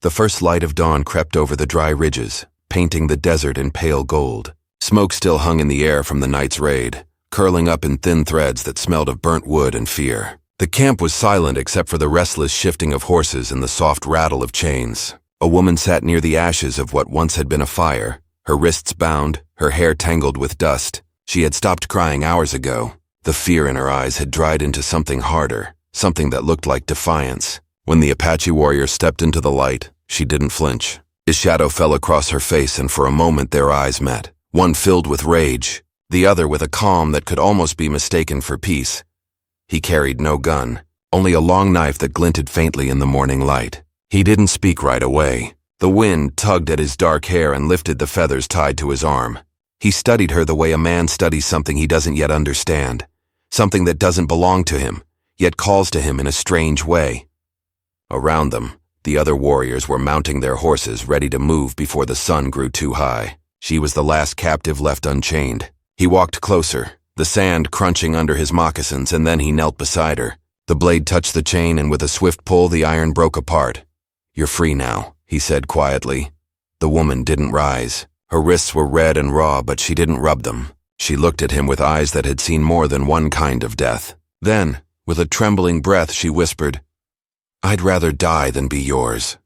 The first light of dawn crept over the dry ridges, painting the desert in pale gold. Smoke still hung in the air from the night's raid, curling up in thin threads that smelled of burnt wood and fear. The camp was silent except for the restless shifting of horses and the soft rattle of chains. A woman sat near the ashes of what once had been a fire, her wrists bound, her hair tangled with dust. She had stopped crying hours ago. The fear in her eyes had dried into something harder, something that looked like defiance. When the Apache warrior stepped into the light, she didn't flinch. His shadow fell across her face, and for a moment their eyes met, one filled with rage, the other with a calm that could almost be mistaken for peace. He carried no gun, only a long knife that glinted faintly in the morning light. He didn't speak right away. The wind tugged at his dark hair and lifted the feathers tied to his arm. He studied her the way a man studies something he doesn't yet understand, something that doesn't belong to him, yet calls to him in a strange way. Around them, the other warriors were mounting their horses, ready to move before the sun grew too high. She was the last captive left unchained. He walked closer, the sand crunching under his moccasins, and then he knelt beside her. The blade touched the chain, and with a swift pull, the iron broke apart. "You're free now," he said quietly. The woman didn't rise. Her wrists were red and raw, but she didn't rub them. She looked at him with eyes that had seen more than one kind of death. Then, with a trembling breath, she whispered, "I'd rather die than be yours."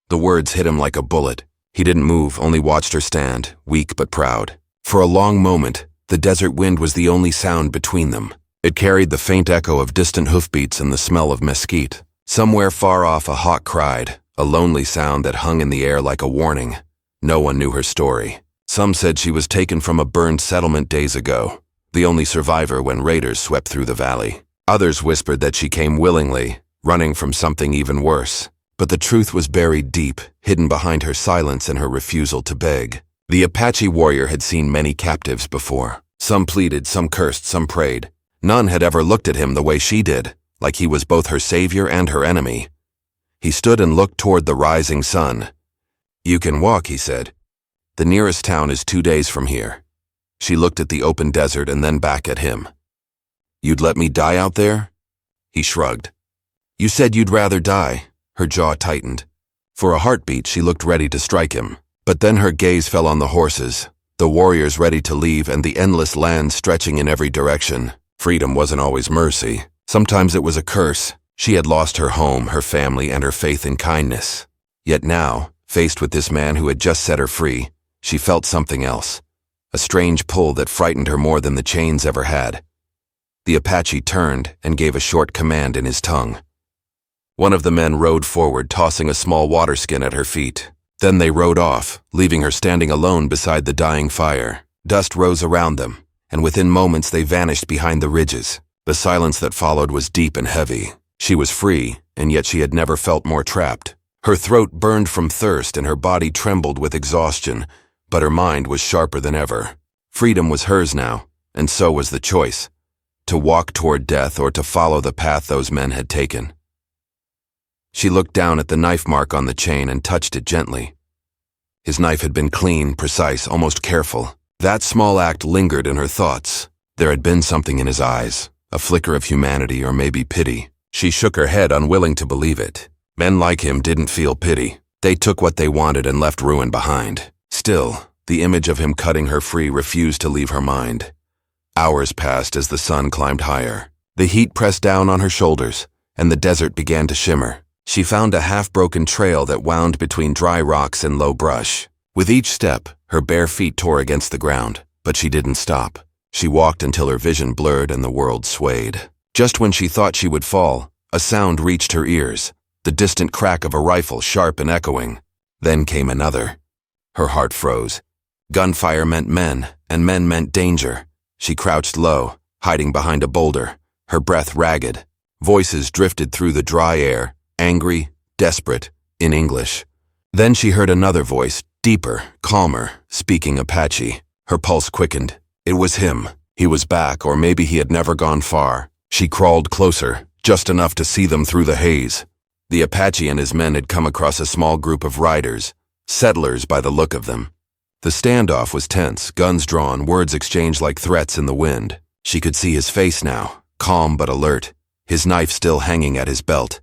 The words hit him like a bullet. He didn't move, only watched her stand, weak but proud. For a long moment, the desert wind was the only sound between them. It carried the faint echo of distant hoofbeats and the smell of mesquite. Somewhere far off, a hawk cried, a lonely sound that hung in the air like a warning. No one knew her story. Some said she was taken from a burned settlement days ago, the only survivor when raiders swept through the valley. Others whispered that she came willingly, running from something even worse. But the truth was buried deep, hidden behind her silence and her refusal to beg. The Apache warrior had seen many captives before. Some pleaded, some cursed, some prayed. None had ever looked at him the way she did, like he was both her savior and her enemy. He stood and looked toward the rising sun. "You can walk," he said. "The nearest town is 2 days from here." She looked at the open desert and then back at him. "You'd let me die out there?" He shrugged. "You said you'd rather die." Her jaw tightened. For a heartbeat, she looked ready to strike him. But then her gaze fell on the horses, the warriors ready to leave, and the endless land stretching in every direction. Freedom wasn't always mercy. Sometimes it was a curse. She had lost her home, her family, and her faith in kindness. Yet now, faced with this man who had just set her free, she felt something else. A strange pull that frightened her more than the chains ever had. The Apache turned and gave a short command in his tongue. One of the men rode forward, tossing a small water skin at her feet. Then they rode off, leaving her standing alone beside the dying fire. Dust rose around them, and within moments they vanished behind the ridges. The silence that followed was deep and heavy. She was free, and yet she had never felt more trapped. Her throat burned from thirst and her body trembled with exhaustion, but her mind was sharper than ever. Freedom was hers now, and so was the choice: to walk toward death or to follow the path those men had taken. She looked down at the knife mark on the chain and touched it gently. His knife had been clean, precise, almost careful. That small act lingered in her thoughts. There had been something in his eyes, a flicker of humanity or maybe pity. She shook her head, unwilling to believe it. Men like him didn't feel pity. They took what they wanted and left ruin behind. Still, the image of him cutting her free refused to leave her mind. Hours passed as the sun climbed higher. The heat pressed down on her shoulders, and the desert began to shimmer. She found a half-broken trail that wound between dry rocks and low brush. With each step, her bare feet tore against the ground, but she didn't stop. She walked until her vision blurred and the world swayed. Just when she thought she would fall, a sound reached her ears, the distant crack of a rifle, sharp and echoing. Then came another. Her heart froze. Gunfire meant men, and men meant danger. She crouched low, hiding behind a boulder, her breath ragged. Voices drifted through the dry air, angry, desperate, in English. Then she heard another voice, deeper, calmer, speaking Apache. Her pulse quickened. It was him. He was back, or maybe he had never gone far. She crawled closer, just enough to see them through the haze. The Apache and his men had come across a small group of riders, settlers by the look of them. The standoff was tense, guns drawn, words exchanged like threats in the wind. She could see his face now, calm but alert, his knife still hanging at his belt.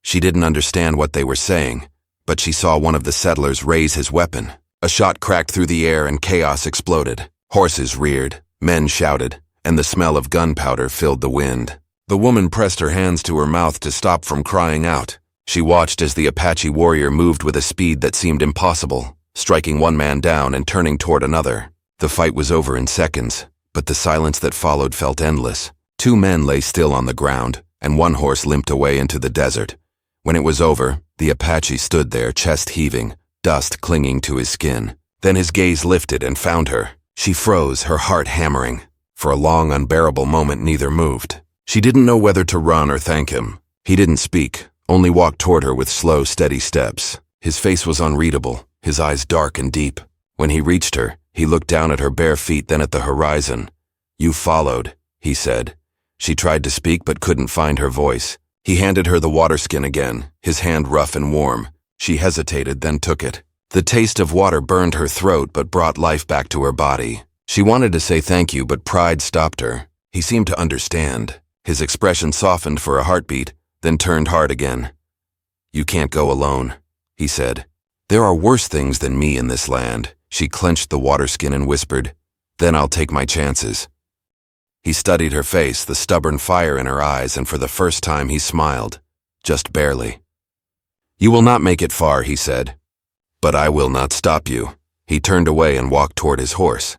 She didn't understand what they were saying, but she saw one of the settlers raise his weapon. A shot cracked through the air and chaos exploded. Horses reared, men shouted, and the smell of gunpowder filled the wind. The woman pressed her hands to her mouth to stop from crying out. She watched as the Apache warrior moved with a speed that seemed impossible, striking one man down and turning toward another. The fight was over in seconds, but the silence that followed felt endless. 2 men lay still on the ground, and 1 horse limped away into the desert. When it was over, the Apache stood there, chest heaving, dust clinging to his skin. Then his gaze lifted and found her. She froze, her heart hammering. For a long, unbearable moment, neither moved. She didn't know whether to run or thank him. He didn't speak, only walked toward her with slow, steady steps. His face was unreadable, his eyes dark and deep. When he reached her, he looked down at her bare feet, then at the horizon. "You followed," he said. She tried to speak but couldn't find her voice. He handed her the water skin again, his hand rough and warm. She hesitated, then took it. The taste of water burned her throat but brought life back to her body. She wanted to say thank you, but pride stopped her. He seemed to understand. His expression softened for a heartbeat, then turned hard again. "You can't go alone," he said. "There are worse things than me in this land." She clenched the water skin and whispered, "Then I'll take my chances." He studied her face, the stubborn fire in her eyes, and for the first time he smiled, just barely. "You will not make it far," he said. "But I will not stop you." He turned away and walked toward his horse.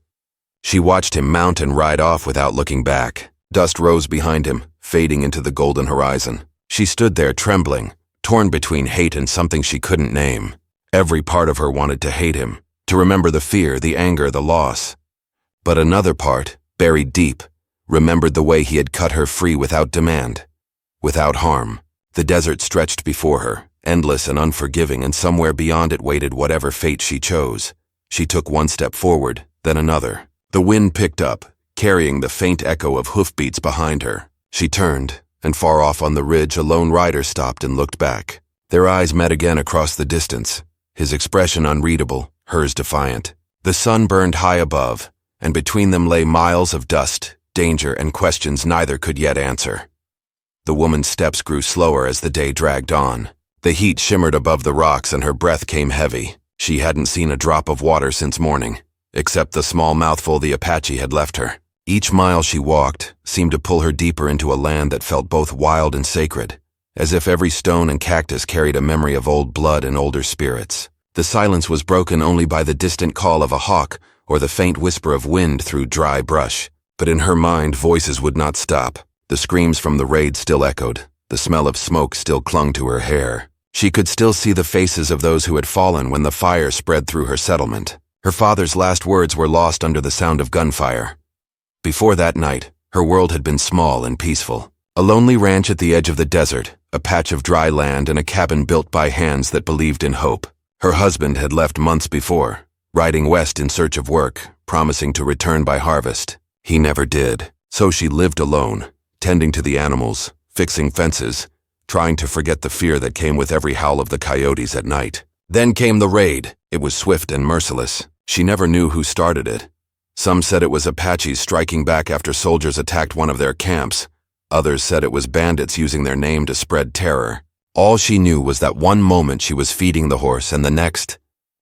She watched him mount and ride off without looking back. Dust rose behind him, fading into the golden horizon. She stood there trembling, torn between hate and something she couldn't name. Every part of her wanted to hate him, to remember the fear, the anger, the loss. But another part, buried deep, remembered the way he had cut her free without demand, without harm. The desert stretched before her, endless and unforgiving, and somewhere beyond it waited whatever fate she chose. She took one step forward, then another. The wind picked up, carrying the faint echo of hoofbeats behind her. She turned, and far off on the ridge a lone rider stopped and looked back. Their eyes met again across the distance, his expression unreadable, hers defiant. The sun burned high above, and between them lay miles of dust, danger, and questions neither could yet answer. The woman's steps grew slower as the day dragged on. The heat shimmered above the rocks and her breath came heavy. She hadn't seen a drop of water since morning, except the small mouthful the Apache had left her. Each mile she walked seemed to pull her deeper into a land that felt both wild and sacred, as if every stone and cactus carried a memory of old blood and older spirits. The silence was broken only by the distant call of a hawk or the faint whisper of wind through dry brush. But in her mind, voices would not stop. The screams from the raid still echoed. The smell of smoke still clung to her hair. She could still see the faces of those who had fallen when the fire spread through her settlement. Her father's last words were lost under the sound of gunfire. Before that night, her world had been small and peaceful. A lonely ranch at the edge of the desert, a patch of dry land, and a cabin built by hands that believed in hope. Her husband had left months before, riding west in search of work, promising to return by harvest. He never did, so she lived alone, tending to the animals, fixing fences, trying to forget the fear that came with every howl of the coyotes at night. Then came the raid. It was swift and merciless. She never knew who started it. Some said it was Apaches striking back after soldiers attacked one of their camps. Others said it was bandits using their name to spread terror. All she knew was that one moment she was feeding the horse, and the next,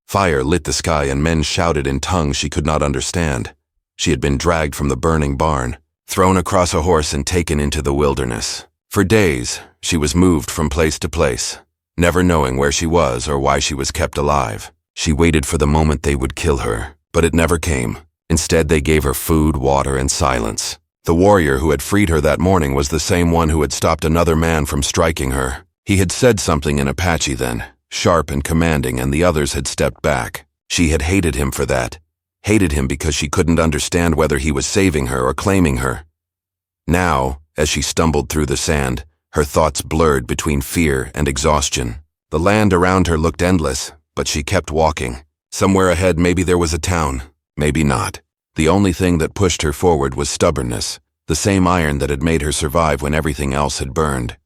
fire lit the sky and men shouted in tongues she could not understand. She had been dragged from the burning barn, thrown across a horse and taken into the wilderness. For days, she was moved from place to place, never knowing where she was or why she was kept alive. She waited for the moment they would kill her, but it never came. Instead, they gave her food, water, and silence. The warrior who had freed her that morning was the same one who had stopped another man from striking her. He had said something in Apache then, sharp and commanding, and the others had stepped back. She had hated him for that. Hated him because she couldn't understand whether he was saving her or claiming her. Now, as she stumbled through the sand, her thoughts blurred between fear and exhaustion. The land around her looked endless, but she kept walking. Somewhere ahead, maybe there was a town, maybe not. The only thing that pushed her forward was stubbornness, the same iron that had made her survive when everything else had burned.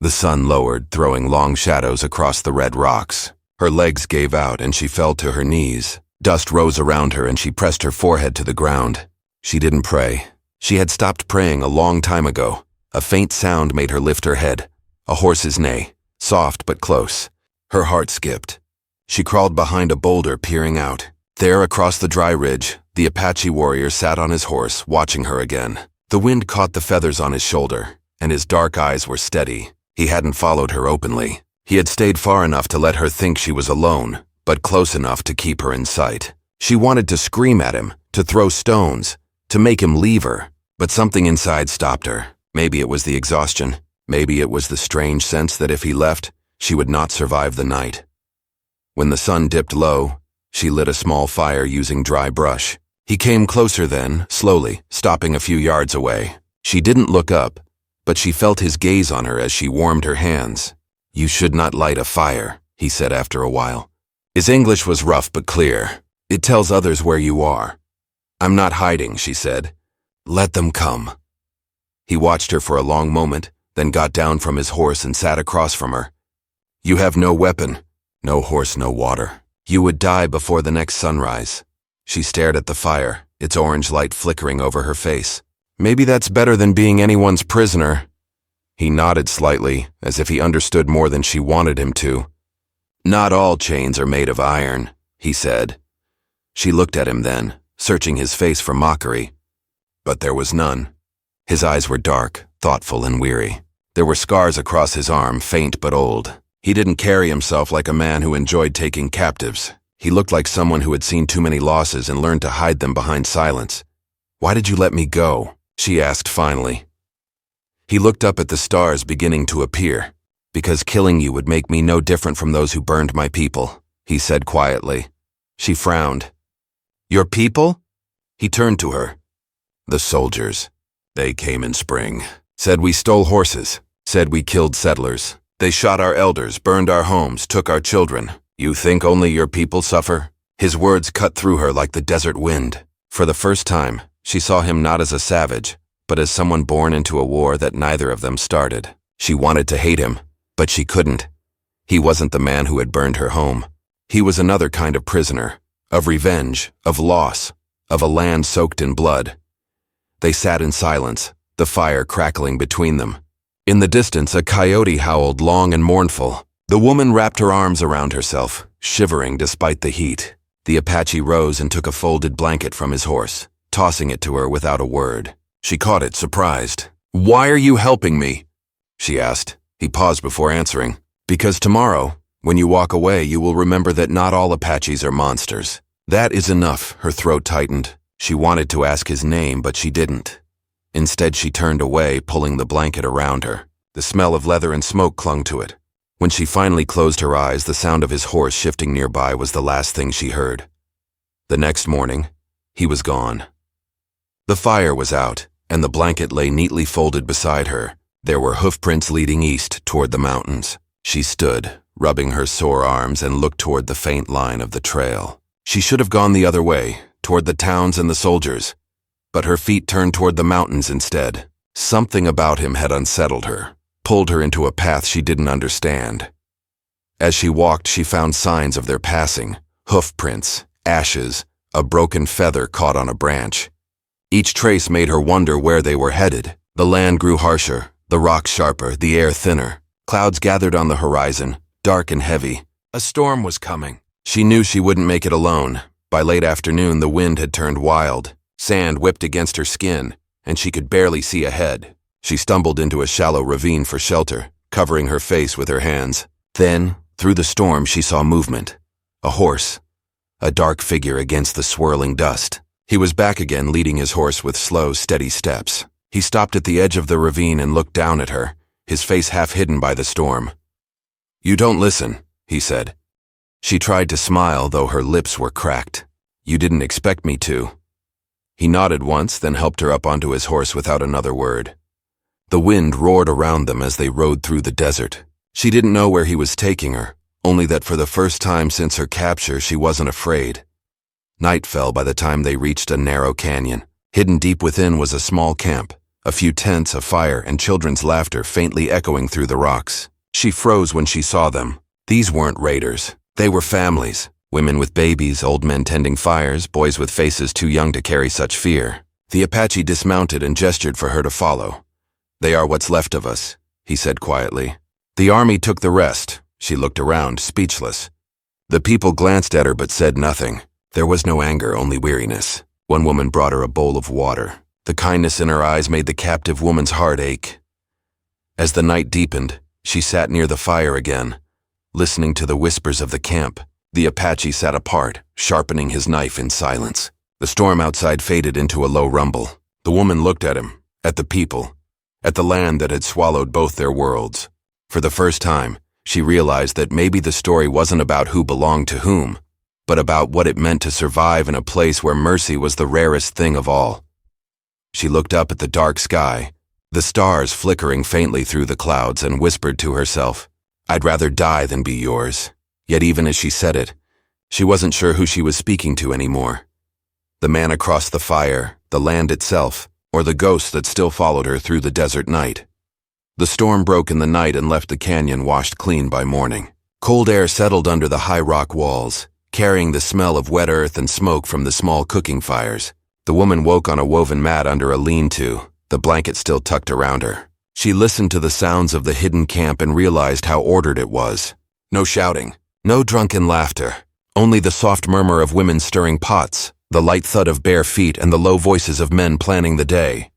The sun lowered, throwing long shadows across the red rocks. Her legs gave out and she fell to her knees. Dust rose around her and she pressed her forehead to the ground. She didn't pray. She had stopped praying a long time ago. A faint sound made her lift her head. A horse's neigh, soft but close. Her heart skipped. She crawled behind a boulder, peering out. There, across the dry ridge, the Apache warrior sat on his horse, watching her again. The wind caught the feathers on his shoulder, and his dark eyes were steady. He hadn't followed her openly. He had stayed far enough to let her think she was alone, but close enough to keep her in sight. She wanted to scream at him, to throw stones, to make him leave her, but something inside stopped her. Maybe it was the exhaustion. Maybe it was the strange sense that if he left, she would not survive the night. When the sun dipped low, she lit a small fire using dry brush. He came closer then, slowly, stopping a few yards away. She didn't look up, but she felt his gaze on her as she warmed her hands. "You should not light a fire," he said after a while. His English was rough but clear. "It tells others where you are." "I'm not hiding," she said. "Let them come." He watched her for a long moment, then got down from his horse and sat across from her. "You have no weapon, no horse, no water. You would die before the next sunrise." She stared at the fire, its orange light flickering over her face. "Maybe that's better than being anyone's prisoner." He nodded slightly, as if he understood more than she wanted him to. "Not all chains are made of iron," he said. She looked at him then, searching his face for mockery. But there was none. His eyes were dark, thoughtful, and weary. There were scars across his arm, faint but old. He didn't carry himself like a man who enjoyed taking captives. He looked like someone who had seen too many losses and learned to hide them behind silence. "Why did you let me go?" she asked finally. He looked up at the stars beginning to appear. "Because killing you would make me no different from those who burned my people," he said quietly. She frowned. "Your people?" He turned to her. "The soldiers. They came in spring. Said we stole horses. Said we killed settlers. They shot our elders, burned our homes, took our children. You think only your people suffer?" His words cut through her like the desert wind. For the first time, she saw him not as a savage, but as someone born into a war that neither of them started. She wanted to hate him, but she couldn't. He wasn't the man who had burned her home. He was another kind of prisoner, of revenge, of loss, of a land soaked in blood. They sat in silence, the fire crackling between them. In the distance, a coyote howled long and mournful. The woman wrapped her arms around herself, shivering despite the heat. The Apache rose and took a folded blanket from his horse, tossing it to her without a word. She caught it, surprised. "Why are you helping me?" she asked. He paused before answering. "Because tomorrow, when you walk away, you will remember that not all Apaches are monsters." That is enough, her throat tightened. She wanted to ask his name, but she didn't. Instead, she turned away, pulling the blanket around her. The smell of leather and smoke clung to it. When she finally closed her eyes, the sound of his horse shifting nearby was the last thing she heard. The next morning, he was gone. The fire was out, and the blanket lay neatly folded beside her. There were hoofprints leading east toward the mountains. She stood, rubbing her sore arms, and looked toward the faint line of the trail. She should have gone the other way, toward the towns and the soldiers, but her feet turned toward the mountains instead. Something about him had unsettled her, pulled her into a path she didn't understand. As she walked, she found signs of their passing, hoofprints, ashes, a broken feather caught on a branch. Each trace made her wonder where they were headed. The land grew harsher, the rocks sharper, the air thinner. Clouds gathered on the horizon, dark and heavy. A storm was coming. She knew she wouldn't make it alone. By late afternoon, the wind had turned wild. Sand whipped against her skin, and she could barely see ahead. She stumbled into a shallow ravine for shelter, covering her face with her hands. Then, through the storm, she saw movement. A horse. A dark figure against the swirling dust. He was back again, leading his horse with slow, steady steps. He stopped at the edge of the ravine and looked down at her, his face half hidden by the storm. "You don't listen," he said. She tried to smile, though her lips were cracked. "You didn't expect me to." He nodded once, then helped her up onto his horse without another word. The wind roared around them as they rode through the desert. She didn't know where he was taking her, only that for the first time since her capture, she wasn't afraid. Night fell by the time they reached a narrow canyon. Hidden deep within was a small camp, a few tents, a fire, and children's laughter faintly echoing through the rocks. She froze when she saw them. These weren't raiders. They were families. Women with babies, old men tending fires, boys with faces too young to carry such fear. The Apache dismounted and gestured for her to follow. "They are what's left of us," he said quietly. "The army took the rest. She looked around, speechless. The people glanced at her but said nothing. There was no anger, only weariness. One woman brought her a bowl of water. The kindness in her eyes made the captive woman's heart ache. As the night deepened, she sat near the fire again, listening to the whispers of the camp. The Apache sat apart, sharpening his knife in silence. The storm outside faded into a low rumble. The woman looked at him, at the people, at the land that had swallowed both their worlds. For the first time, she realized that maybe the story wasn't about who belonged to whom, but about what it meant to survive in a place where mercy was the rarest thing of all. She looked up at the dark sky, the stars flickering faintly through the clouds, and whispered to herself, "I'd rather die than be yours." Yet even as she said it, she wasn't sure who she was speaking to anymore. The man across the fire, the land itself, or the ghost that still followed her through the desert night. The storm broke in the night and left the canyon washed clean by morning. Cold air settled under the high rock walls, carrying the smell of wet earth and smoke from the small cooking fires. The woman woke on a woven mat under a lean-to, the blanket still tucked around her. She listened to the sounds of the hidden camp and realized how ordered it was. No shouting, no drunken laughter, only the soft murmur of women stirring pots, the light thud of bare feet, and the low voices of men planning the day.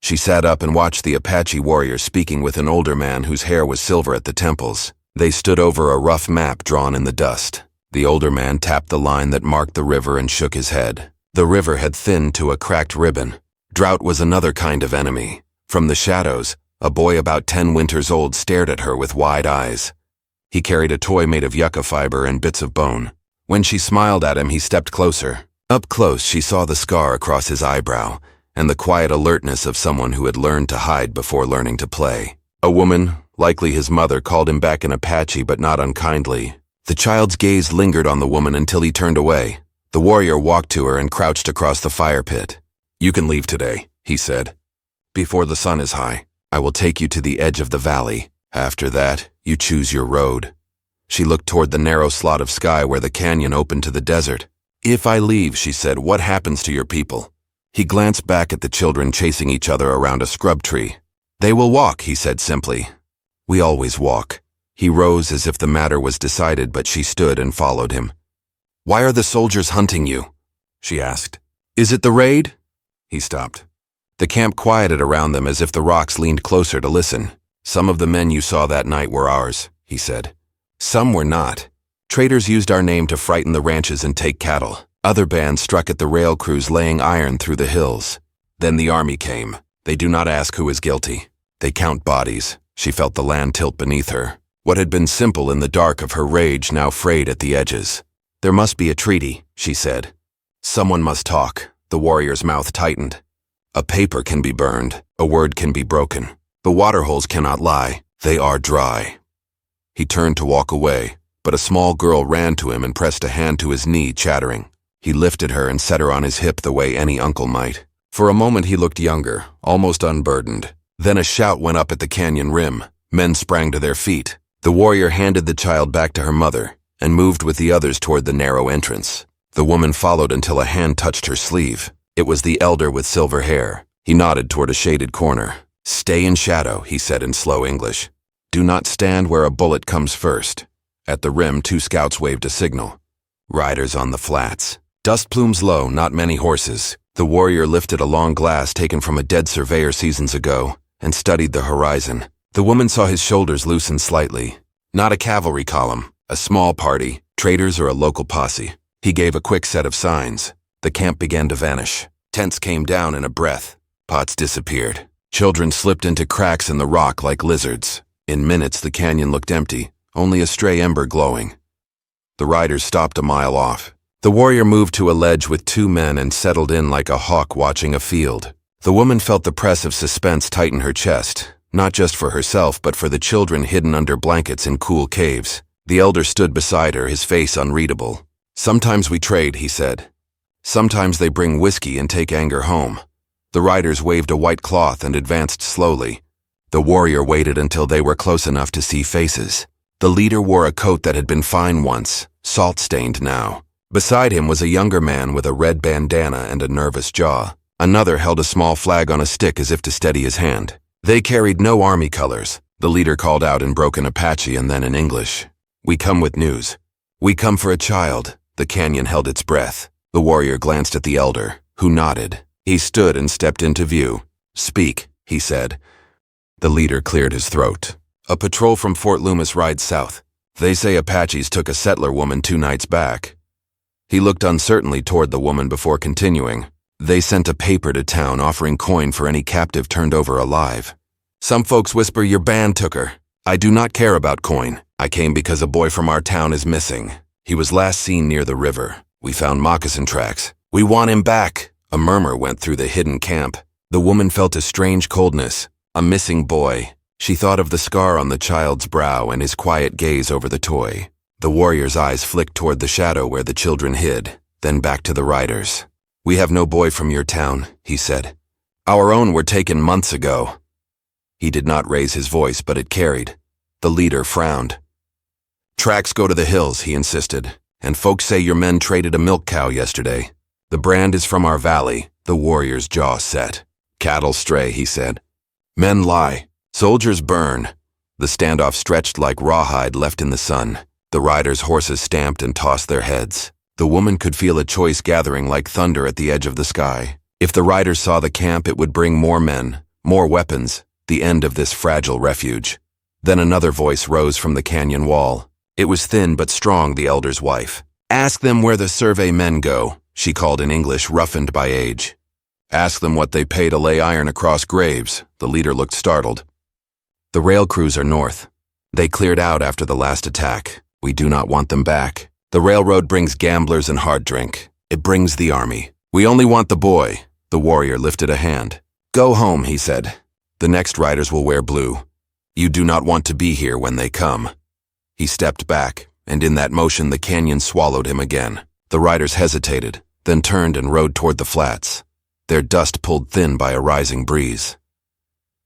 She sat up and watched the Apache warrior speaking with an older man whose hair was silver at the temples. They stood over a rough map drawn in the dust. The older man tapped the line that marked the river and shook his head. The river had thinned to a cracked ribbon. Drought was another kind of enemy. From the shadows, a boy about 10 winters old stared at her with wide eyes. He carried a toy made of yucca fiber and bits of bone. When she smiled at him, he stepped closer. Up close, she saw the scar across his eyebrow and the quiet alertness of someone who had learned to hide before learning to play. A woman, likely his mother, called him back in Apache, but not unkindly. The child's gaze lingered on the woman until he turned away. The warrior walked to her and crouched across the fire pit. "You can leave today," he said. "Before the sun is high, I will take you to the edge of the valley. After that, you choose your road." She looked toward the narrow slot of sky where the canyon opened to the desert. "If I leave," she said, "what happens to your people?" He glanced back at the children chasing each other around a scrub tree. "They will walk," he said simply. "We always walk." He rose as if the matter was decided, but she stood and followed him. "Why are the soldiers hunting you?" she asked. "Is it the raid?" He stopped. The camp quieted around them as if the rocks leaned closer to listen. "Some of the men you saw that night were ours," he said. "Some were not. Traders used our name to frighten the ranches and take cattle. Other bands struck at the rail crews laying iron through the hills. Then the army came. They do not ask who is guilty. They count bodies." She felt the land tilt beneath her. What had been simple in the dark of her rage now frayed at the edges. "There must be a treaty," she said. "Someone must talk." The warrior's mouth tightened. "A paper can be burned. A word can be broken. The waterholes cannot lie. They are dry." He turned to walk away, but a small girl ran to him and pressed a hand to his knee, chattering. He lifted her and set her on his hip the way any uncle might. For a moment he looked younger, almost unburdened. Then a shout went up at the canyon rim. Men sprang to their feet. The warrior handed the child back to her mother and moved with the others toward the narrow entrance. The woman followed until a hand touched her sleeve. It was the elder with silver hair. He nodded toward a shaded corner. "Stay in shadow," he said in slow English. "Do not stand where a bullet comes first." At the rim, 2 scouts waved a signal. "Riders on the flats." Dust plumes low, not many horses. The warrior lifted a long glass taken from a dead surveyor seasons ago and studied the horizon. The woman saw his shoulders loosen slightly. Not a cavalry column, a small party, traders or a local posse. He gave a quick set of signs. The camp began to vanish. Tents came down in a breath. Pots disappeared. Children slipped into cracks in the rock like lizards. In minutes, the canyon looked empty, only a stray ember glowing. The riders stopped a mile off. The warrior moved to a ledge with 2 men and settled in like a hawk watching a field. The woman felt the press of suspense tighten her chest, not just for herself but for the children hidden under blankets in cool caves. The elder stood beside her, his face unreadable. "Sometimes we trade," he said. "Sometimes they bring whiskey and take anger home." The riders waved a white cloth and advanced slowly. The warrior waited until they were close enough to see faces. The leader wore a coat that had been fine once, salt-stained now. Beside him was a younger man with a red bandana and a nervous jaw. Another held a small flag on a stick as if to steady his hand. They carried no army colors. The leader called out in broken Apache and then in English. "We come with news. We come for a child." The canyon held its breath. The warrior glanced at the elder, who nodded. He stood and stepped into view. "Speak," he said. The leader cleared his throat. "A patrol from Fort Loomis rides south. They say Apaches took a settler woman 2 nights back." He looked uncertainly toward the woman before continuing. "They sent a paper to town offering coin for any captive turned over alive. Some folks whisper your band took her. I do not care about coin. I came because a boy from our town is missing. He was last seen near the river. We found moccasin tracks. We want him back." A murmur went through the hidden camp. The woman felt a strange coldness. A missing boy. She thought of the scar on the child's brow and his quiet gaze over the toy. The warrior's eyes flicked toward the shadow where the children hid, then back to the riders. "We have no boy from your town," he said. "Our own were taken months ago." He did not raise his voice, but it carried. The leader frowned. "Tracks go to the hills," he insisted, "and folks say your men traded a milk cow yesterday. The brand is from our valley." The warrior's jaw set. "Cattle stray," he said. "Men lie. Soldiers burn." The standoff stretched like rawhide left in the sun. The riders' horses stamped and tossed their heads. The woman could feel a choice gathering like thunder at the edge of the sky. If the riders saw the camp, it would bring more men, more weapons, the end of this fragile refuge. Then another voice rose from the canyon wall. It was thin but strong, the elder's wife. "Ask them where the survey men go," she called in English roughened by age. "Ask them what they pay to lay iron across graves." The leader looked startled. "The rail crews are north. They cleared out after the last attack. We do not want them back. The railroad brings gamblers and hard drink. It brings the army. We only want the boy." The warrior lifted a hand. "Go home," he said. "The next riders will wear blue. You do not want to be here when they come." He stepped back, and in that motion the canyon swallowed him again. The riders hesitated, then turned and rode toward the flats, their dust pulled thin by a rising breeze.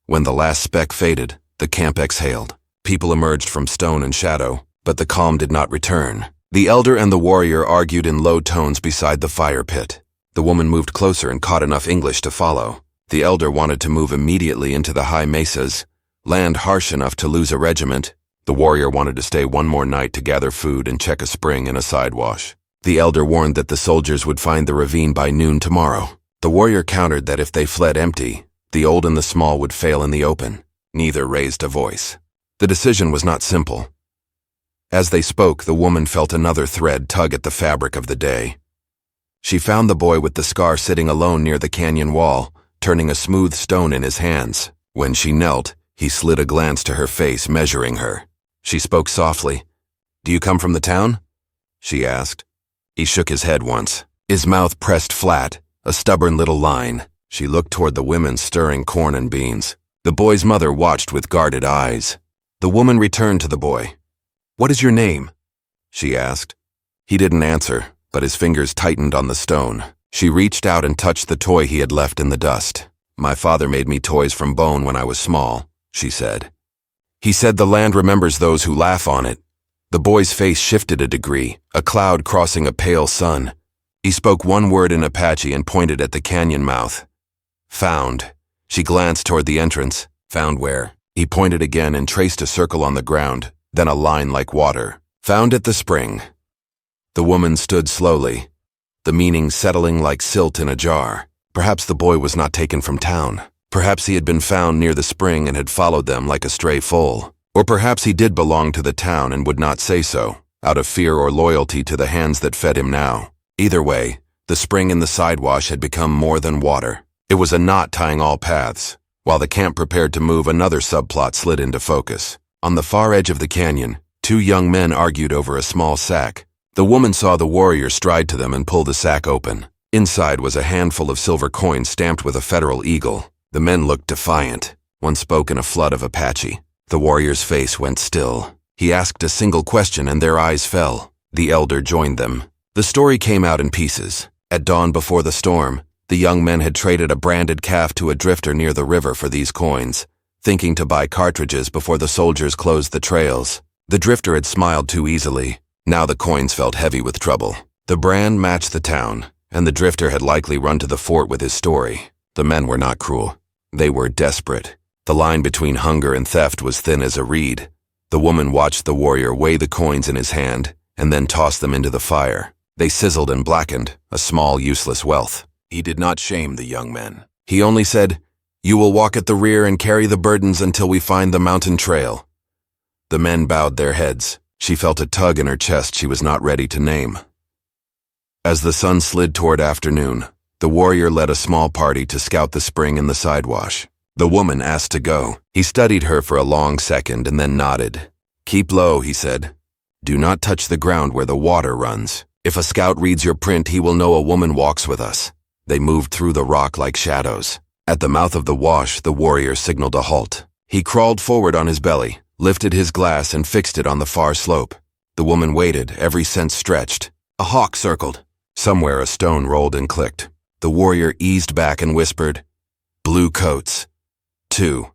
When the last speck faded, the camp exhaled. People emerged from stone and shadow, but the calm did not return. The elder and the warrior argued in low tones beside the fire pit. The woman moved closer and caught enough English to follow. The elder wanted to move immediately into the high mesas, land harsh enough to lose a regiment. The warrior wanted to stay one more night to gather food and check a spring and a sidewash. The elder warned that the soldiers would find the ravine by noon tomorrow. The warrior countered that if they fled empty, the old and the small would fail in the open. Neither raised a voice. The decision was not simple. As they spoke, the woman felt another thread tug at the fabric of the day. She found the boy with the scar sitting alone near the canyon wall, turning a smooth stone in his hands. When she knelt, he slid a glance to her face, measuring her. She spoke softly. "Do you come from the town?" she asked. He shook his head once. His mouth pressed flat, a stubborn little line. She looked toward the women stirring corn and beans. The boy's mother watched with guarded eyes. The woman returned to the boy. "What is your name?" she asked. He didn't answer, but his fingers tightened on the stone. She reached out and touched the toy he had left in the dust. "My father made me toys from bone when I was small," she said. "He said the land remembers those who laugh on it." The boy's face shifted a degree, a cloud crossing a pale sun. He spoke one word in Apache and pointed at the canyon mouth. "Found." She glanced toward the entrance. "Found where?" He pointed again and traced a circle on the ground, then a line like water. "Found at the spring." The woman stood slowly, the meaning settling like silt in a jar. Perhaps the boy was not taken from town. Perhaps he had been found near the spring and had followed them like a stray foal. Or perhaps he did belong to the town and would not say so, out of fear or loyalty to the hands that fed him now. Either way, the spring in the sidewash had become more than water. It was a knot tying all paths. While the camp prepared to move, another subplot slid into focus. On the far edge of the canyon, 2 young men argued over a small sack. The woman saw the warrior stride to them and pull the sack open. Inside was a handful of silver coins stamped with a federal eagle. The men looked defiant. One spoke in a flood of Apache. The warrior's face went still. He asked a single question and their eyes fell. The elder joined them. The story came out in pieces. At dawn before the storm, the young men had traded a branded calf to a drifter near the river for these coins, thinking to buy cartridges before the soldiers closed the trails. The drifter had smiled too easily. Now the coins felt heavy with trouble. The brand matched the town, and the drifter had likely run to the fort with his story. The men were not cruel. They were desperate. The line between hunger and theft was thin as a reed. The woman watched the warrior weigh the coins in his hand and then toss them into the fire. They sizzled and blackened, a small, useless wealth. He did not shame the young men. He only said, "You will walk at the rear and carry the burdens until we find the mountain trail." The men bowed their heads. She felt a tug in her chest she was not ready to name. As the sun slid toward afternoon, the warrior led a small party to scout the spring in the sidewash. The woman asked to go. He studied her for a long second and then nodded. "Keep low," he said. "Do not touch the ground where the water runs. If a scout reads your print, he will know a woman walks with us." They moved through the rock like shadows. At the mouth of the wash, the warrior signaled a halt. He crawled forward on his belly, lifted his glass and fixed it on the far slope. The woman waited, every sense stretched. A hawk circled. Somewhere a stone rolled and clicked. The warrior eased back and whispered, "Blue coats. 2.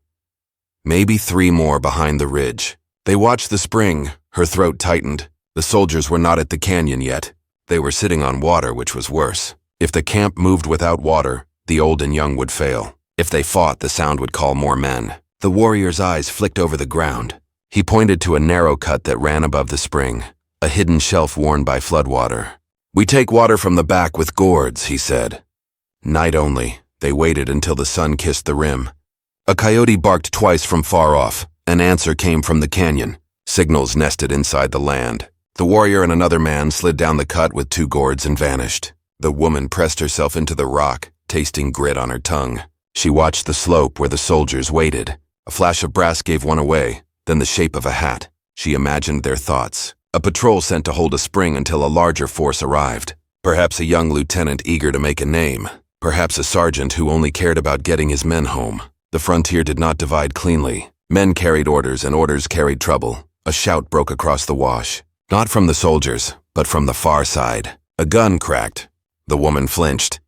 Maybe 3 more behind the ridge." They watched the spring. Her throat tightened. The soldiers were not at the canyon yet. They were sitting on water, which was worse. If the camp moved without water, the old and young would fail. If they fought, the sound would call more men. The warrior's eyes flicked over the ground. He pointed to a narrow cut that ran above the spring, a hidden shelf worn by floodwater. "We take water from the back with gourds," he said. Night only. They waited until the sun kissed the rim. A coyote barked twice from far off. An answer came from the canyon. Signals nested inside the land. The warrior and another man slid down the cut with 2 gourds and vanished. The woman pressed herself into the rock, tasting grit on her tongue. She watched the slope where the soldiers waited. A flash of brass gave one away, then the shape of a hat. She imagined their thoughts. A patrol sent to hold a spring until a larger force arrived. Perhaps a young lieutenant eager to make a name. Perhaps a sergeant who only cared about getting his men home. The frontier did not divide cleanly. Men carried orders and orders carried trouble. A shout broke across the wash. Not from the soldiers, but from the far side. A gun cracked. The woman flinched.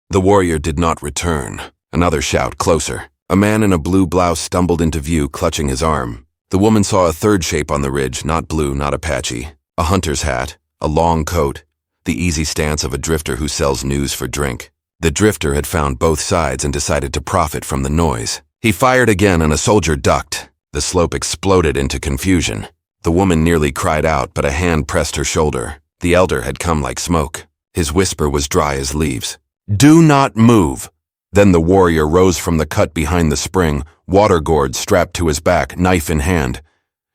The warrior did not return. Another shout, closer. A man in a blue blouse stumbled into view, clutching his arm. The woman saw a third shape on the ridge, not blue, not Apache. A hunter's hat, a long coat, the easy stance of a drifter who sells news for drink. The drifter had found both sides and decided to profit from the noise. He fired again and a soldier ducked. The slope exploded into confusion. The woman nearly cried out, but a hand pressed her shoulder. The elder had come like smoke. His whisper was dry as leaves. "Do not move." Then the warrior rose from the cut behind the spring, water gourd strapped to his back, knife in hand.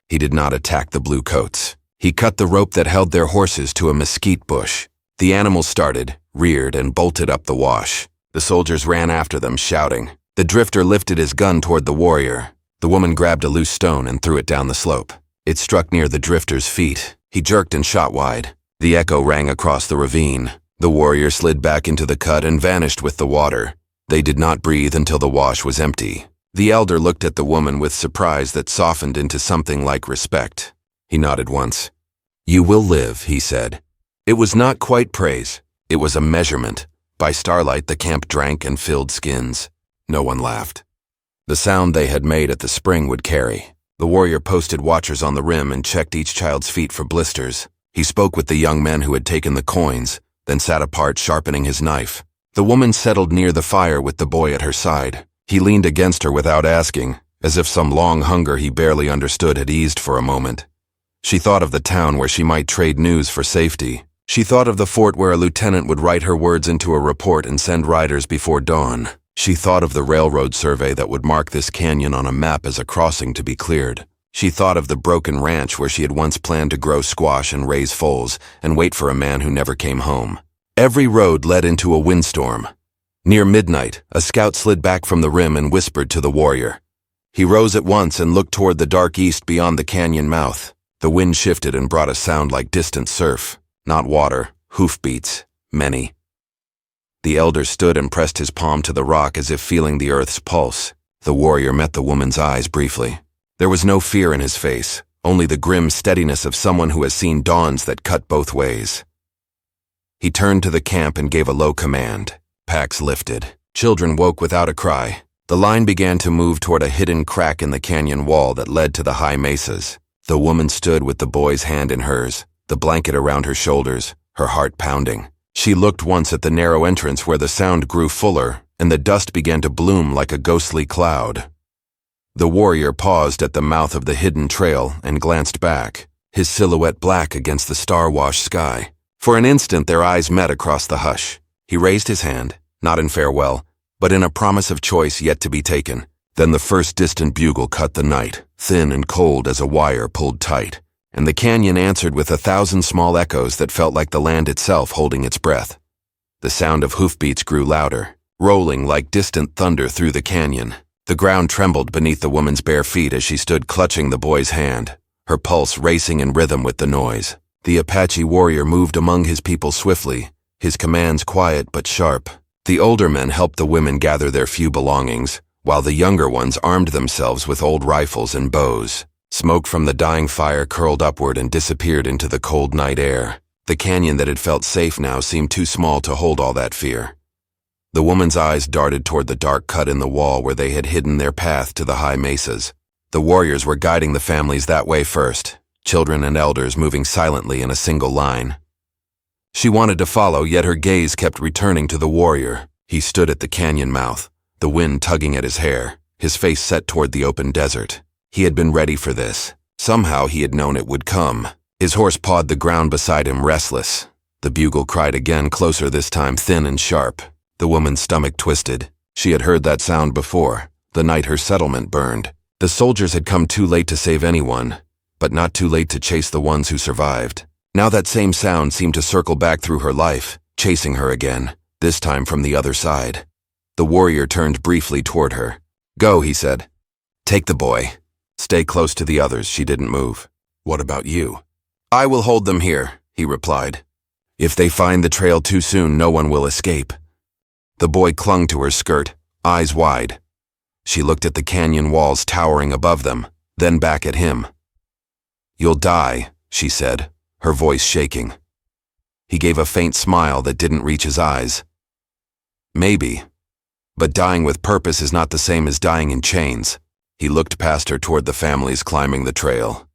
He did not attack the blue coats. He cut the rope that held their horses to a mesquite bush. The animals started, reared, and bolted up the wash. The soldiers ran after them, shouting. The drifter lifted his gun toward the warrior. The woman grabbed a loose stone and threw it down the slope. It struck near the drifter's feet. He jerked and shot wide. The echo rang across the ravine. The warrior slid back into the cut and vanished with the water. They did not breathe until the wash was empty. The elder looked at the woman with surprise that softened into something like respect. He nodded once. "You will live," he said. It was not quite praise. It was a measurement. By starlight, the camp drank and filled skins. No one laughed. The sound they had made at the spring would carry. The warrior posted watchers on the rim and checked each child's feet for blisters. He spoke with the young men who had taken the coins, then sat apart sharpening his knife. The woman settled near the fire with the boy at her side. He leaned against her without asking, as if some long hunger he barely understood had eased for a moment. She thought of the town where she might trade news for safety. She thought of the fort where a lieutenant would write her words into a report and send riders before dawn. She thought of the railroad survey that would mark this canyon on a map as a crossing to be cleared. She thought of the broken ranch where she had once planned to grow squash and raise foals and wait for a man who never came home. Every road led into a windstorm. Near midnight, a scout slid back from the rim and whispered to the warrior. He rose at once and looked toward the dark east beyond the canyon mouth. The wind shifted and brought a sound like distant surf. Not water, hoofbeats, many. The elder stood and pressed his palm to the rock as if feeling the earth's pulse. The warrior met the woman's eyes briefly. There was no fear in his face, only the grim steadiness of someone who has seen dawns that cut both ways. He turned to the camp and gave a low command. Packs lifted. Children woke without a cry. The line began to move toward a hidden crack in the canyon wall that led to the high mesas. The woman stood with the boy's hand in hers, the blanket around her shoulders, her heart pounding. She looked once at the narrow entrance where the sound grew fuller and the dust began to bloom like a ghostly cloud. The warrior paused at the mouth of the hidden trail and glanced back, his silhouette black against the star-washed sky. For an instant their eyes met across the hush. He raised his hand, not in farewell, but in a promise of choice yet to be taken. Then the first distant bugle cut the night, thin and cold as a wire pulled tight, and the canyon answered with 1,000 small echoes that felt like the land itself holding its breath. The sound of hoofbeats grew louder, rolling like distant thunder through the canyon. The ground trembled beneath the woman's bare feet as she stood clutching the boy's hand, her pulse racing in rhythm with the noise. The Apache warrior moved among his people swiftly, his commands quiet but sharp. The older men helped the women gather their few belongings, while the younger ones armed themselves with old rifles and bows. Smoke from the dying fire curled upward and disappeared into the cold night air. The canyon that had felt safe now seemed too small to hold all that fear. The woman's eyes darted toward the dark cut in the wall where they had hidden their path to the high mesas. The warriors were guiding the families that way first, children and elders moving silently in a single line. She wanted to follow, yet her gaze kept returning to the warrior. He stood at the canyon mouth, the wind tugging at his hair, his face set toward the open desert. He had been ready for this. Somehow he had known it would come. His horse pawed the ground beside him, restless. The bugle cried again, closer this time, thin and sharp. The woman's stomach twisted. She had heard that sound before, the night her settlement burned. The soldiers had come too late to save anyone, but not too late to chase the ones who survived. Now that same sound seemed to circle back through her life, chasing her again, this time from the other side. The warrior turned briefly toward her. "Go," he said. "Take the boy. Stay close to the others." She didn't move. "What about you?" "I will hold them here," he replied. "If they find the trail too soon, no one will escape." The boy clung to her skirt, eyes wide. She looked at the canyon walls towering above them, then back at him. "You'll die," she said, her voice shaking. He gave a faint smile that didn't reach his eyes. "Maybe. But dying with purpose is not the same as dying in chains." He looked past her toward the families climbing the trail.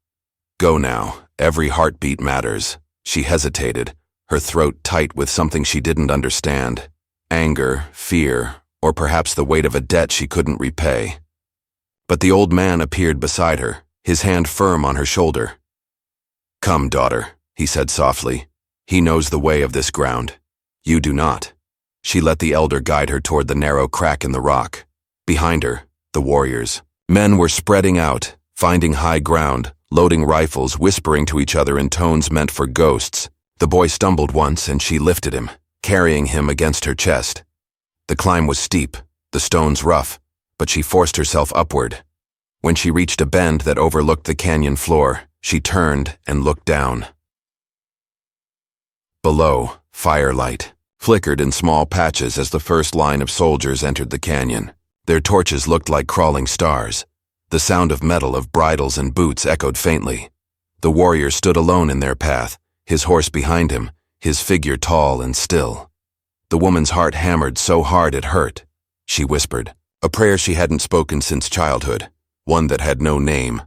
"Go now. Every heartbeat matters." She hesitated, her throat tight with something she didn't understand. Anger, fear, or perhaps the weight of a debt she couldn't repay. But the old man appeared beside her, his hand firm on her shoulder. "Come, daughter," he said softly. "He knows the way of this ground. You do not." She let the elder guide her toward the narrow crack in the rock. Behind her, the warriors. Men were spreading out, finding high ground, loading rifles, whispering to each other in tones meant for ghosts. The boy stumbled once and she lifted him, carrying him against her chest. The climb was steep, the stones rough, but she forced herself upward. When she reached a bend that overlooked the canyon floor, she turned and looked down. Below, firelight flickered in small patches as the first line of soldiers entered the canyon. Their torches looked like crawling stars. The sound of metal of bridles and boots echoed faintly. The warrior stood alone in their path, his horse behind him, his figure tall and still. The woman's heart hammered so hard it hurt. She whispered, a prayer she hadn't spoken since childhood, one that had no name,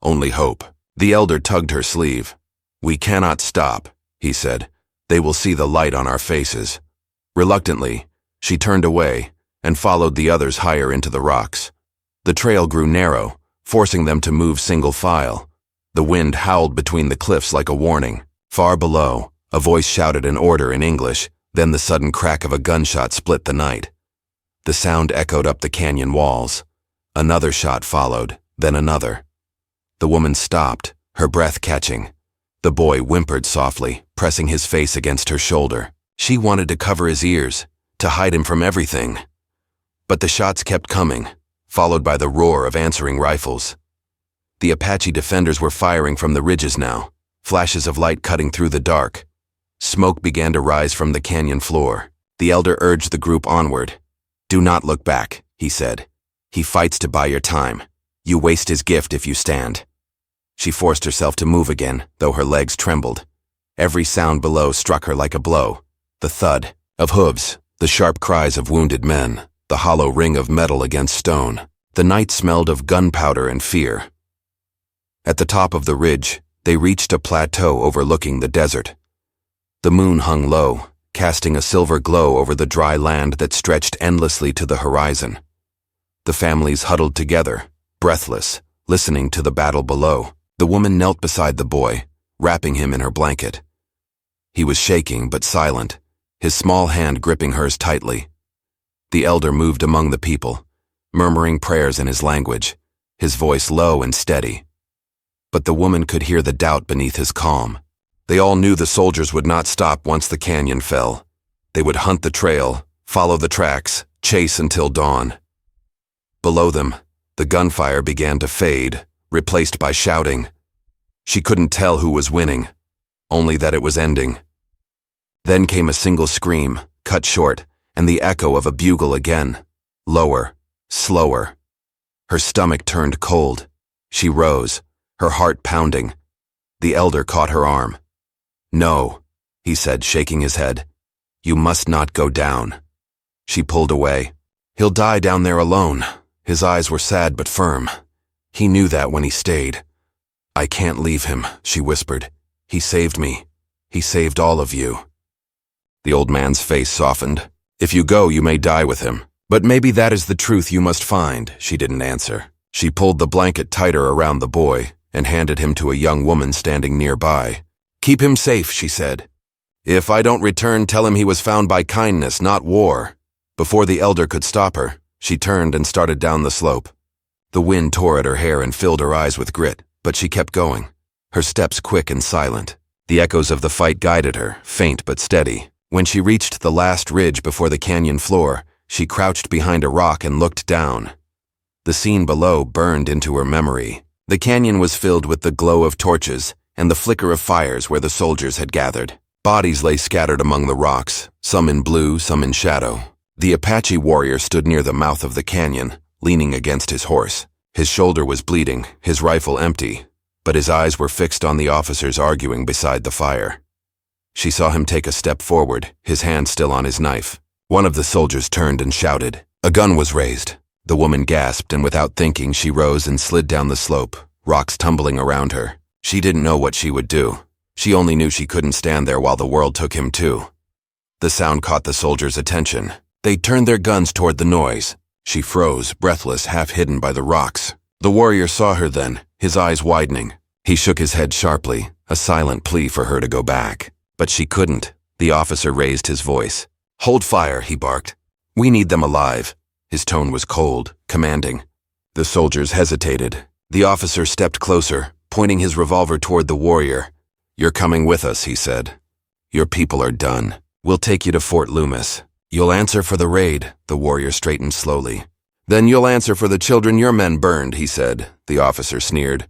only hope. The elder tugged her sleeve. "We cannot stop," he said. "They will see the light on our faces." Reluctantly, she turned away and followed the others higher into the rocks. The trail grew narrow, forcing them to move single file. The wind howled between the cliffs like a warning. Far below, a voice shouted an order in English, then the sudden crack of a gunshot split the night. The sound echoed up the canyon walls. Another shot followed, then another. The woman stopped, her breath catching. The boy whimpered softly, pressing his face against her shoulder. She wanted to cover his ears, to hide him from everything. But the shots kept coming, followed by the roar of answering rifles. The Apache defenders were firing from the ridges now, flashes of light cutting through the dark. Smoke began to rise from the canyon floor. The elder urged the group onward. "Do not look back," he said. "He fights to buy your time. You waste his gift if you stand." She forced herself to move again, though her legs trembled. Every sound below struck her like a blow. The thud of hooves, the sharp cries of wounded men, the hollow ring of metal against stone. The night smelled of gunpowder and fear. At the top of the ridge, they reached a plateau overlooking the desert. The moon hung low, casting a silver glow over the dry land that stretched endlessly to the horizon. The families huddled together, breathless, listening to the battle below. The woman knelt beside the boy, wrapping him in her blanket. He was shaking but silent, his small hand gripping hers tightly. The elder moved among the people, murmuring prayers in his language, his voice low and steady. But the woman could hear the doubt beneath his calm. They all knew the soldiers would not stop once the canyon fell. They would hunt the trail, follow the tracks, chase until dawn. Below them, the gunfire began to fade, replaced by shouting. She couldn't tell who was winning, only that it was ending. Then came a single scream, cut short, and the echo of a bugle again. Lower, slower. Her stomach turned cold. She rose, her heart pounding. The elder caught her arm. "No," he said, shaking his head. "You must not go down." She pulled away. "He'll die down there alone." His eyes were sad but firm. He knew that when he stayed. "I can't leave him," she whispered. "He saved me. He saved all of you." The old man's face softened. "If you go, you may die with him. But maybe that is the truth you must find," she didn't answer. She pulled the blanket tighter around the boy and handed him to a young woman standing nearby. "Keep him safe," she said. "If I don't return, tell him he was found by kindness, not war." Before the elder could stop her, she turned and started down the slope. The wind tore at her hair and filled her eyes with grit, but she kept going, her steps quick and silent. The echoes of the fight guided her, faint but steady. When she reached the last ridge before the canyon floor, she crouched behind a rock and looked down. The scene below burned into her memory. The canyon was filled with the glow of torches and the flicker of fires where the soldiers had gathered. Bodies lay scattered among the rocks, some in blue, some in shadow. The Apache warrior stood near the mouth of the canyon, leaning against his horse. His shoulder was bleeding, his rifle empty, but his eyes were fixed on the officers arguing beside the fire. She saw him take a step forward, his hand still on his knife. One of the soldiers turned and shouted. A gun was raised. The woman gasped, and without thinking, she rose and slid down the slope, rocks tumbling around her. She didn't know what she would do. She only knew she couldn't stand there while the world took him too. The sound caught the soldiers' attention. They turned their guns toward the noise. She froze, breathless, half hidden by the rocks. The warrior saw her then, his eyes widening. He shook his head sharply, a silent plea for her to go back. But she couldn't. The officer raised his voice. "Hold fire," he barked. "We need them alive." His tone was cold, commanding. The soldiers hesitated. The officer stepped closer, pointing his revolver toward the warrior. "You're coming with us," he said. "Your people are done. We'll take you to Fort Loomis. You'll answer for the raid," the warrior straightened slowly. "Then you'll answer for the children your men burned," he said. The officer sneered.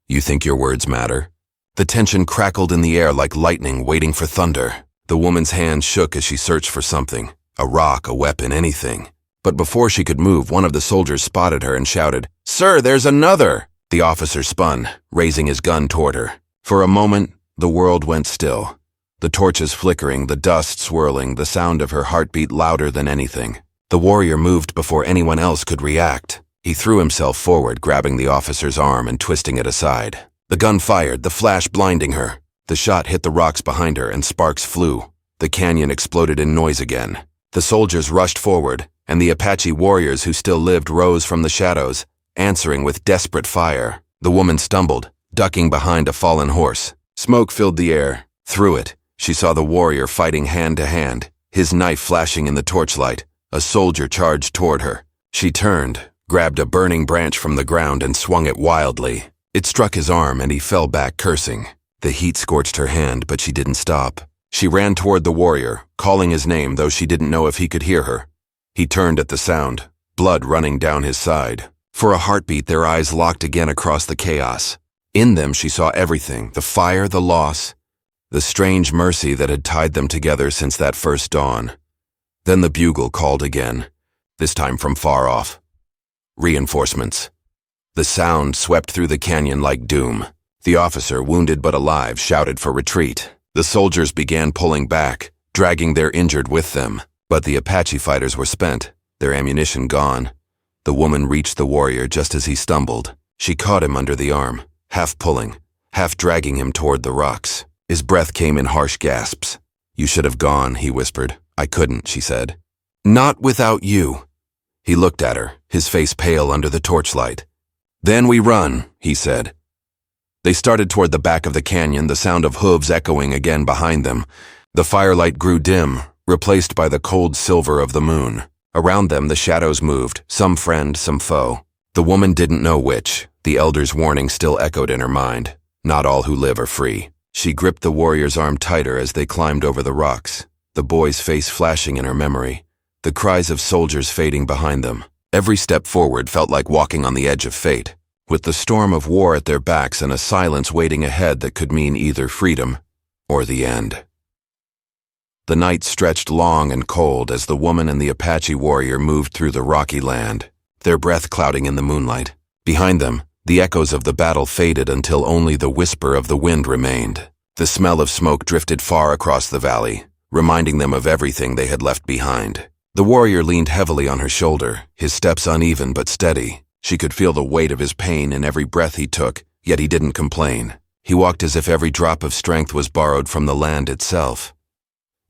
"You think your words matter?" The tension crackled in the air like lightning waiting for thunder. The woman's hand shook as she searched for something, a rock, a weapon, anything. But before she could move, one of the soldiers spotted her and shouted, "Sir, there's another!" The officer spun, raising his gun toward her. For a moment, the world went still. The torches flickering, the dust swirling, the sound of her heartbeat louder than anything. The warrior moved before anyone else could react. He threw himself forward, grabbing the officer's arm and twisting it aside. The gun fired, the flash blinding her. The shot hit the rocks behind her and sparks flew. The canyon exploded in noise again. The soldiers rushed forward, and the Apache warriors who still lived rose from the shadows, answering with desperate fire. The woman stumbled, ducking behind a fallen horse. Smoke filled the air. Through it, she saw the warrior fighting hand to hand, his knife flashing in the torchlight. A soldier charged toward her. She turned, grabbed a burning branch from the ground and swung it wildly. It struck his arm and he fell back cursing. The heat scorched her hand, but she didn't stop. She ran toward the warrior, calling his name though she didn't know if he could hear her. He turned at the sound, blood running down his side. For a heartbeat, their eyes locked again across the chaos. In them she saw everything, the fire, the loss, the strange mercy that had tied them together since that first dawn. Then the bugle called again, this time from far off. Reinforcements. The sound swept through the canyon like doom. The officer, wounded but alive, shouted for retreat. The soldiers began pulling back, dragging their injured with them. But the Apache fighters were spent, their ammunition gone. The woman reached the warrior just as he stumbled. She caught him under the arm, half pulling, half dragging him toward the rocks. His breath came in harsh gasps. "You should have gone," he whispered. "I couldn't," she said. "Not without you." He looked at her, his face pale under the torchlight. Then we run, he said. They started toward the back of the canyon, the sound of hooves echoing again behind them. The firelight grew dim, replaced by the cold silver of the moon. Around them, the shadows moved, some friend, some foe. The woman didn't know which. The elder's warning still echoed in her mind. Not all who live are free. She gripped the warrior's arm tighter as they climbed over the rocks, the boy's face flashing in her memory, the cries of soldiers fading behind them. Every step forward felt like walking on the edge of fate, with the storm of war at their backs and a silence waiting ahead that could mean either freedom or the end. The night stretched long and cold as the woman and the Apache warrior moved through the rocky land, their breath clouding in the moonlight. Behind them, the echoes of the battle faded until only the whisper of the wind remained. The smell of smoke drifted far across the valley, reminding them of everything they had left behind. The warrior leaned heavily on her shoulder, his steps uneven but steady. She could feel the weight of his pain in every breath he took, yet he didn't complain. He walked as if every drop of strength was borrowed from the land itself.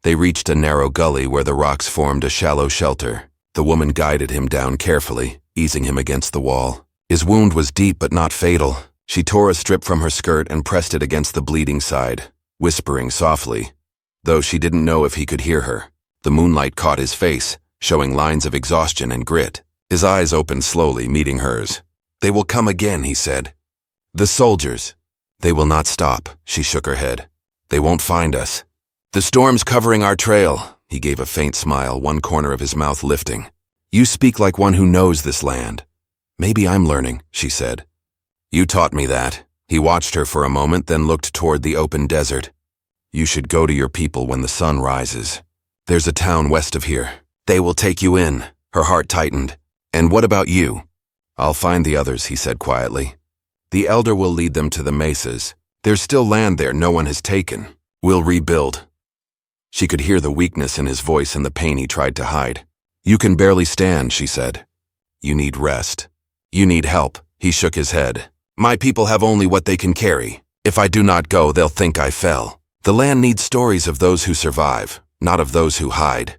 They reached a narrow gully where the rocks formed a shallow shelter. The woman guided him down carefully, easing him against the wall. His wound was deep but not fatal. She tore a strip from her skirt and pressed it against the bleeding side, whispering softly, though she didn't know if he could hear her. The moonlight caught his face, showing lines of exhaustion and grit. His eyes opened slowly, meeting hers. "They will come again," he said. "The soldiers. They will not stop," she shook her head. "They won't find us. The storm's covering our trail." He gave a faint smile, one corner of his mouth lifting. "You speak like one who knows this land." "Maybe I'm learning," she said. "You taught me that." He watched her for a moment, then looked toward the open desert. "You should go to your people when the sun rises. There's a town west of here. They will take you in." Her heart tightened. "And what about you?" "I'll find the others," he said quietly. "The elder will lead them to the mesas. There's still land there no one has taken. We'll rebuild." She could hear the weakness in his voice and the pain he tried to hide. "You can barely stand," she said. "You need rest. You need help." He shook his head. "My people have only what they can carry. If I do not go, they'll think I fell. The land needs stories of those who survive, not of those who hide."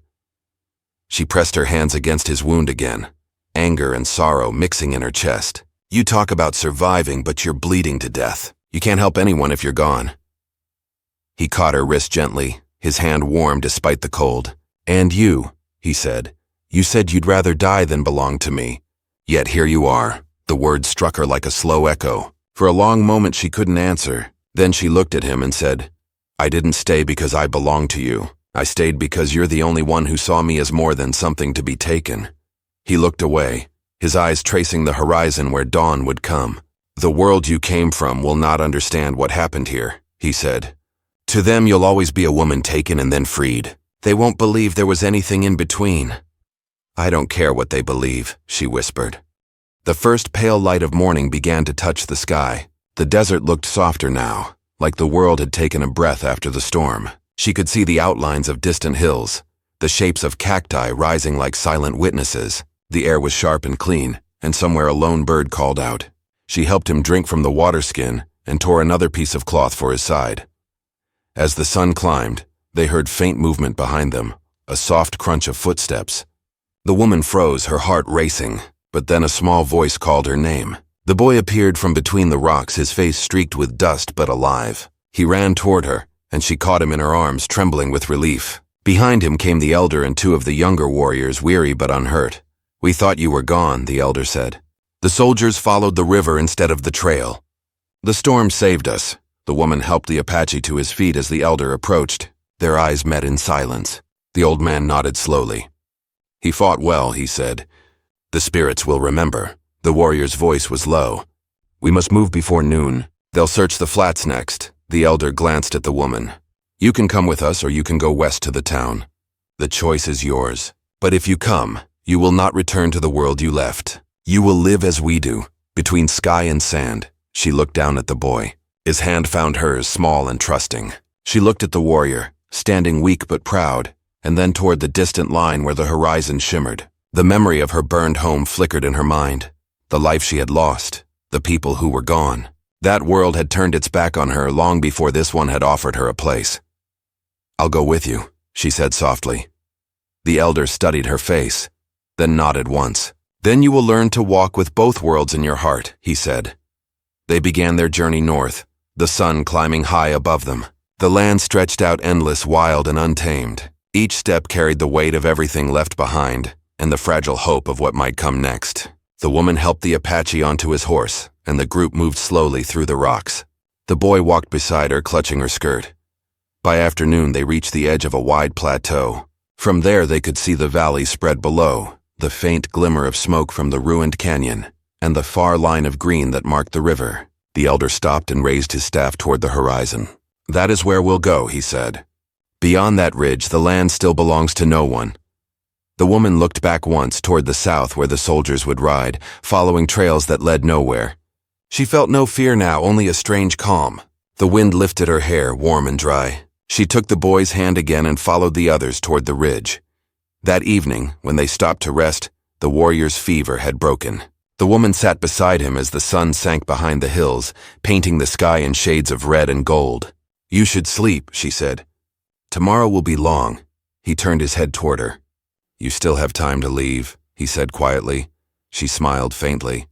She pressed her hands against his wound again, anger and sorrow mixing in her chest. "You talk about surviving, but you're bleeding to death. You can't help anyone if you're gone." He caught her wrist gently, his hand warm despite the cold. "And you," he said. "You said you'd rather die than belong to me. Yet here you are." The words struck her like a slow echo. For a long moment she couldn't answer. Then she looked at him and said, "I didn't stay because I belong to you. I stayed because you're the only one who saw me as more than something to be taken." He looked away, his eyes tracing the horizon where dawn would come. "The world you came from will not understand what happened here," he said. "To them you'll always be a woman taken and then freed. They won't believe there was anything in between." "I don't care what they believe," she whispered. The first pale light of morning began to touch the sky. The desert looked softer now, like the world had taken a breath after the storm. She could see the outlines of distant hills, the shapes of cacti rising like silent witnesses. The air was sharp and clean, and somewhere a lone bird called out. She helped him drink from the water skin and tore another piece of cloth for his side. As the sun climbed, they heard faint movement behind them, a soft crunch of footsteps. The woman froze, her heart racing, but then a small voice called her name. The boy appeared from between the rocks, his face streaked with dust but alive. He ran toward her, and she caught him in her arms, trembling with relief. Behind him came the elder and two of the younger warriors, weary but unhurt. "We thought you were gone," the elder said. "The soldiers followed the river instead of the trail. The storm saved us." The woman helped the Apache to his feet as the elder approached. Their eyes met in silence. The old man nodded slowly. "He fought well," he said. "The spirits will remember." The warrior's voice was low. "We must move before noon. They'll search the flats next." The elder glanced at the woman. "You can come with us or you can go west to the town. The choice is yours. But if you come, you will not return to the world you left. You will live as we do, between sky and sand." She looked down at the boy. His hand found hers, small and trusting. She looked at the warrior, standing weak but proud, and then toward the distant line where the horizon shimmered. The memory of her burned home flickered in her mind. The life she had lost, the people who were gone. That world had turned its back on her long before this one had offered her a place. "I'll go with you," she said softly. The elder studied her face, then nodded once. Then you will learn to walk with both worlds in your heart, he said. They began their journey north, the sun climbing high above them. The land stretched out endless, wild, and untamed. Each step carried the weight of everything left behind, and the fragile hope of what might come next. The woman helped the Apache onto his horse, and the group moved slowly through the rocks. The boy walked beside her, clutching her skirt. By afternoon, they reached the edge of a wide plateau. From there, they could see the valley spread below, the faint glimmer of smoke from the ruined canyon, and the far line of green that marked the river. The elder stopped and raised his staff toward the horizon. "That is where we'll go," he said. "Beyond that ridge, the land still belongs to no one." The woman looked back once toward the south where the soldiers would ride, following trails that led nowhere. She felt no fear now, only a strange calm. The wind lifted her hair, warm and dry. She took the boy's hand again and followed the others toward the ridge. That evening, when they stopped to rest, the warrior's fever had broken. The woman sat beside him as the sun sank behind the hills, painting the sky in shades of red and gold. "You should sleep," she said. "Tomorrow will be long." He turned his head toward her. "You still have time to leave," he said quietly. She smiled faintly.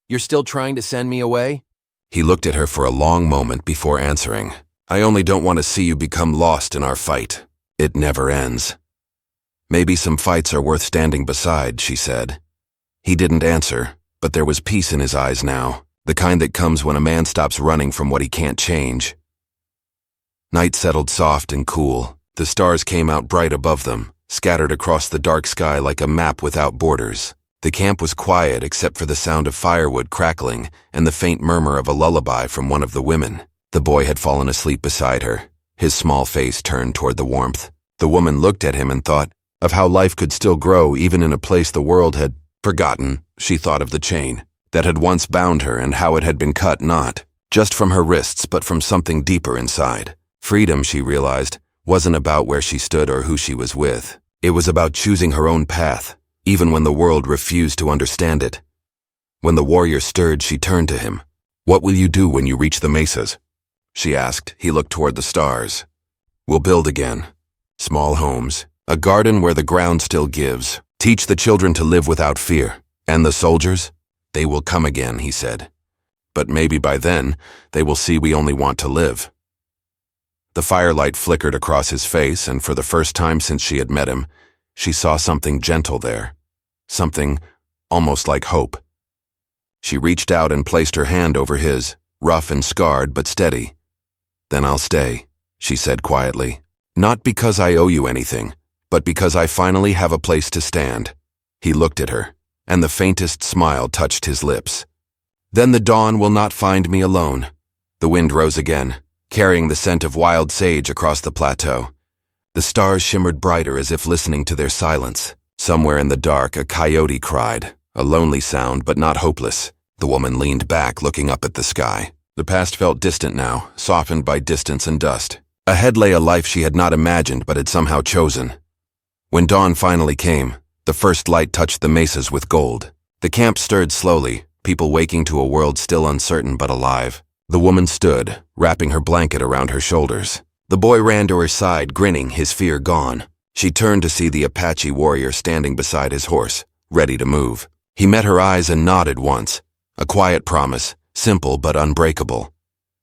"You're still trying to send me away?" He looked at her for a long moment before answering. "I only don't want to see you become lost in our fight. It never ends." "Maybe some fights are worth standing beside," she said. He didn't answer, but there was peace in his eyes now, the kind that comes when a man stops running from what he can't change. Night settled soft and cool. The stars came out bright above them, scattered across the dark sky like a map without borders. The camp was quiet except for the sound of firewood crackling and the faint murmur of a lullaby from one of the women. The boy had fallen asleep beside her, his small face turned toward the warmth. The woman looked at him and thought of how life could still grow even in a place the world had forgotten. She thought of the chain that had once bound her and how it had been cut not just from her wrists but from something deeper inside. Freedom, she realized, wasn't about where she stood or who she was with. It was about choosing her own path, even when the world refused to understand it. When the warrior stirred, she turned to him. "What will you do when you reach the mesas?" she asked. He looked toward the stars. "We'll build again. Small homes, a garden where the ground still gives. Teach the children to live without fear. And the soldiers? They will come again," he said. "But maybe by then, they will see we only want to live." The firelight flickered across his face, and for the first time since she had met him, she saw something gentle there. Something almost like hope. She reached out and placed her hand over his, rough and scarred but steady. "Then I'll stay," she said quietly. "Not because I owe you anything, but because I finally have a place to stand." He looked at her, and the faintest smile touched his lips. "Then the dawn will not find me alone." The wind rose again, carrying the scent of wild sage across the plateau. The stars shimmered brighter as if listening to their silence. Somewhere in the dark, a coyote cried, a lonely sound but not hopeless. The woman leaned back, looking up at the sky. The past felt distant now, softened by distance and dust. Ahead lay a life she had not imagined but had somehow chosen. When dawn finally came, the first light touched the mesas with gold. The camp stirred slowly, people waking to a world still uncertain but alive. The woman stood, wrapping her blanket around her shoulders. The boy ran to her side, grinning, his fear gone. She turned to see the Apache warrior standing beside his horse, ready to move. He met her eyes and nodded once, a quiet promise, simple but unbreakable.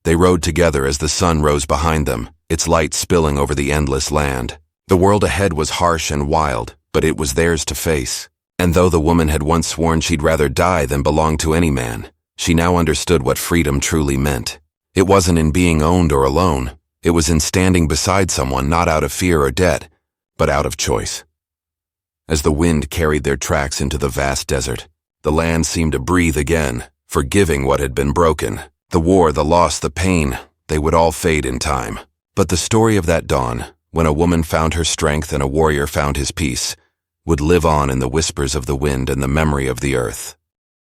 They rode together as the sun rose behind them, its light spilling over the endless land. The world ahead was harsh and wild, but it was theirs to face. And though the woman had once sworn she'd rather die than belong to any man, she now understood what freedom truly meant. It wasn't in being owned or alone. It was in standing beside someone not out of fear or debt, but out of choice. As the wind carried their tracks into the vast desert, the land seemed to breathe again, forgiving what had been broken. The war, the loss, the pain, they would all fade in time. But the story of that dawn, when a woman found her strength and a warrior found his peace, would live on in the whispers of the wind and the memory of the earth.